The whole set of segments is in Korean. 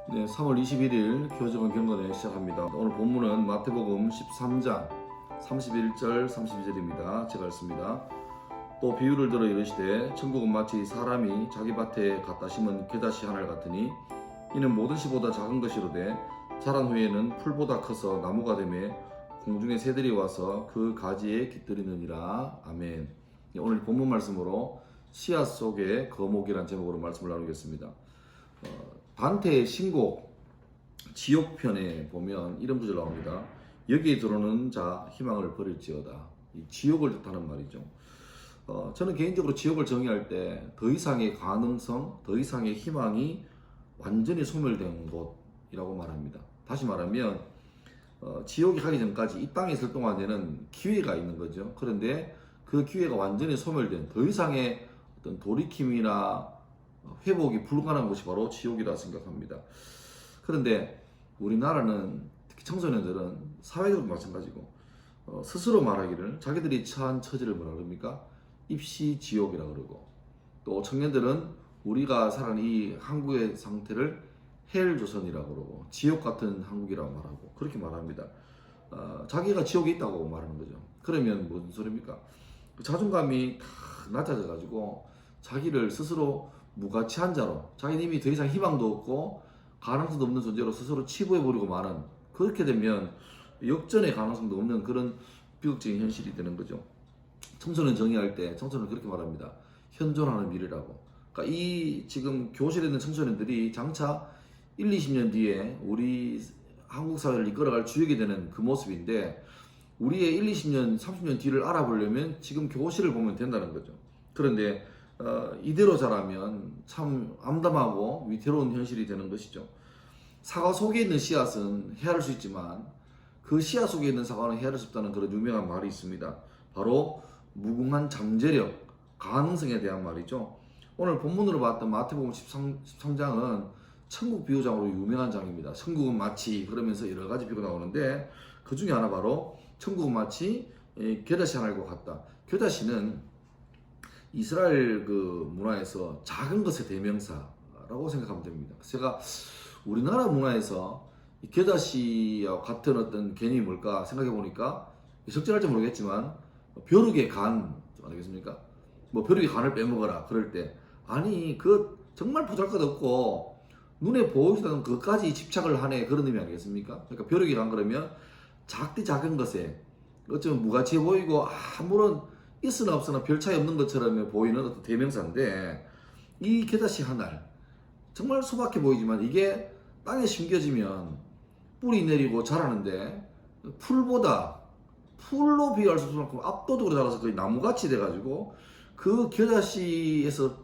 네, 3월 21일 교정원 경건회 시작합니다. 오늘 본문은 마태복음 13장 31절 32절입니다. 제가 읽습니다. 또 비유를 들어 이르시되 천국은 마치 사람이 자기 밭에 갖다 심은 겨자씨 하나를 같으니 이는 모든 씨보다 작은 것이로되 자란 후에는 풀보다 커서 나무가 되매 공중의 새들이 와서 그 가지에 깃들이느니라. 아멘. 오늘 본문 말씀으로 씨앗 속의 거목이라는 제목으로 말씀을 나누겠습니다. 단테의 신곡 지옥편에 보면 이런 구절 나옵니다. 여기에 들어오는 자 희망을 버릴지어다. 이 지옥을 뜻하는 말이죠. 저는 개인적으로 지옥을 정의할 때 더 이상의 가능성, 더 이상의 희망이 완전히 소멸된 곳이라고 말합니다. 다시 말하면 지옥이 가기 전까지 이 땅에 있을 동안에는 기회가 있는 거죠. 그런데 그 기회가 완전히 소멸된 더 이상의 어떤 돌이킴이나 회복이 불가능한 곳이 바로 지옥이라 생각합니다. 그런데 우리나라는 특히 청소년들은 사회적으로 마찬가지고 스스로 말하기를 자기들이 처한 처지를 뭐라 그럽니까? 입시 지옥이라 그러고, 또 청년들은 우리가 살아가는 이 한국의 상태를 헬 조선이라고 그러고 지옥 같은 한국이라고 말하고 그렇게 말합니다. 자기가 지옥에 있다고 말하는 거죠. 그러면 무슨 소리입니까? 자존감이 다 낮아져 가지고 자기를 스스로 무가치한 자로, 자기는 이미 더 이상 희망도 없고 가능성도 없는 존재로 스스로 치부해버리고 마는, 그렇게 되면 역전의 가능성도 없는 그런 비극적인 현실이 되는 거죠. 청소년 정의할 때 청소년은 그렇게 말합니다. 현존하는 미래라고. 그러니까 이 지금 교실에 있는 청소년들이 장차 1, 20년 뒤에 우리 한국 사회를 이끌어갈 주역이 되는 그 모습인데, 우리의 1, 20년, 30년 뒤를 알아보려면 지금 교실을 보면 된다는 거죠. 그런데 이대로 자라면 참 암담하고 위태로운 현실이 되는 것이죠. 사과 속에 있는 씨앗은 헤아릴 수 있지만 그 씨앗 속에 있는 사과는 헤아릴 수 없다는 그런 유명한 말이 있습니다. 바로 무궁한 잠재력, 가능성에 대한 말이죠. 오늘 본문으로 봤던 마태복음 13장은 천국 비유장으로 유명한 장입니다. 천국은 마치 그러면서 여러 가지 비유가 나오는데 그 중에 하나 바로 천국은 마치 겨자씨 하나과 같다. 겨자씨는 이스라엘 그 문화에서 작은 것의 대명사라고 생각하면 됩니다. 제가 우리나라 문화에서 이 겨자씨와 같은 어떤 개념이 뭘까 생각해 보니까 적절할지 모르겠지만 벼룩의 간 아니겠습니까? 뭐 벼룩의 간을 빼먹어라 그럴 때, 아니 그 정말 보잘것없고 눈에 보이지도 않는 그것까지 집착을 하네, 그런 의미 아니겠습니까? 그러니까 벼룩의 간 그러면 작디 작은 것에 어쩌면 무가치해 보이고 아무런 있으나 없으나 별 차이 없는 것처럼 보이는 어떤 대명사인데, 이 겨자씨 한 알 정말 소박해 보이지만 이게 땅에 심겨지면 뿌리 내리고 자라는데 풀로 비교할 수 없을 만큼 압도적으로 자라서 거의 나무같이 돼가지고 그 겨자씨에서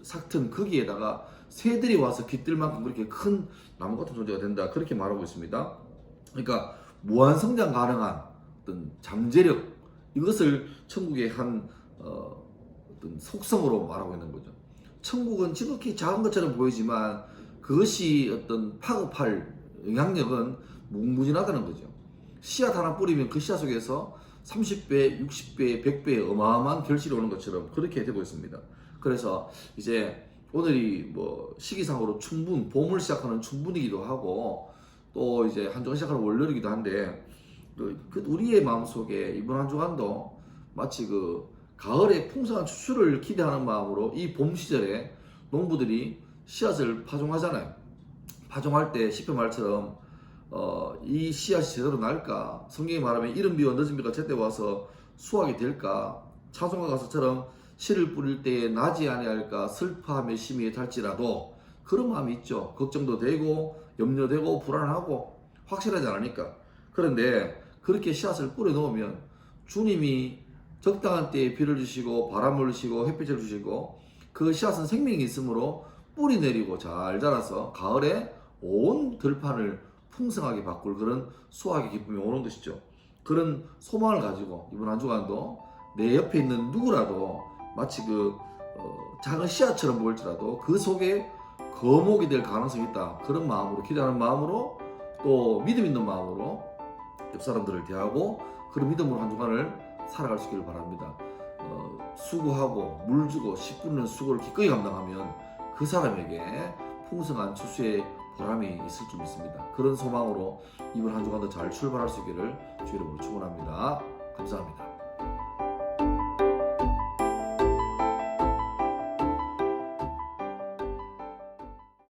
삭튼 거기에다가 새들이 와서 깃들 만큼 그렇게 큰 나무 같은 존재가 된다, 그렇게 말하고 있습니다. 그러니까 무한 성장 가능한 어떤 잠재력, 이것을 천국의 한 어떤 속성으로 말하고 있는 거죠. 천국은 지극히 작은 것처럼 보이지만 그것이 어떤 파급할 영향력은 무궁무진하다는 거죠. 씨앗 하나 뿌리면 그 씨앗 속에서 30배, 60배, 100배의 어마어마한 결실이 오는 것처럼 그렇게 되고 있습니다. 그래서 이제 오늘이 뭐 시기상으로 춘분, 봄을 시작하는 춘분이기도 하고 또 이제 한 주간 시작하는 월요일이기도 한데, 그 우리의 마음속에 이번 한 주간도 마치 그 가을의 풍성한 추수를 기대하는 마음으로 이 봄 시절에 농부들이 씨앗을 파종하잖아요. 파종할 때 시편 말처럼 이 씨앗이 제대로 날까, 성경이 말하면 이른 비와 늦은 비가 제때 와서 수확이 될까, 찬송가 가사처럼 씨를 뿌릴 때에 나지 아니할까, 슬퍼하며 심히 탈지라도, 그런 마음이 있죠. 걱정도 되고 염려되고 불안하고 확실하지 않으니까. 그런데 그렇게 씨앗을 뿌려 놓으면 주님이 적당한 때에 비를 주시고 바람을 주시고 햇빛을 주시고 그 씨앗은 생명이 있으므로 뿌리 내리고 잘 자라서 가을에 온 들판을 풍성하게 바꿀 그런 수확의 기쁨이 오는 것이죠. 그런 소망을 가지고 이번 한 주간도 내 옆에 있는 누구라도 마치 그 작은 씨앗처럼 보일지라도 그 속에 거목이 될 가능성이 있다, 그런 마음으로, 기대하는 마음으로, 또 믿음 있는 마음으로 옆 사람들을 대하고 그런 믿음으로 한 주간을 살아갈 수 있기를 바랍니다. 수고하고 물 주고 씨 뿌리는 수고를 기꺼이 감당하면 그 사람에게 풍성한 추수의 보람이 있을 줄 믿습니다. 그런 소망으로 이번 한 주간도 잘 출발할 수 있기를 주 이름으로 축원합니다. 감사합니다.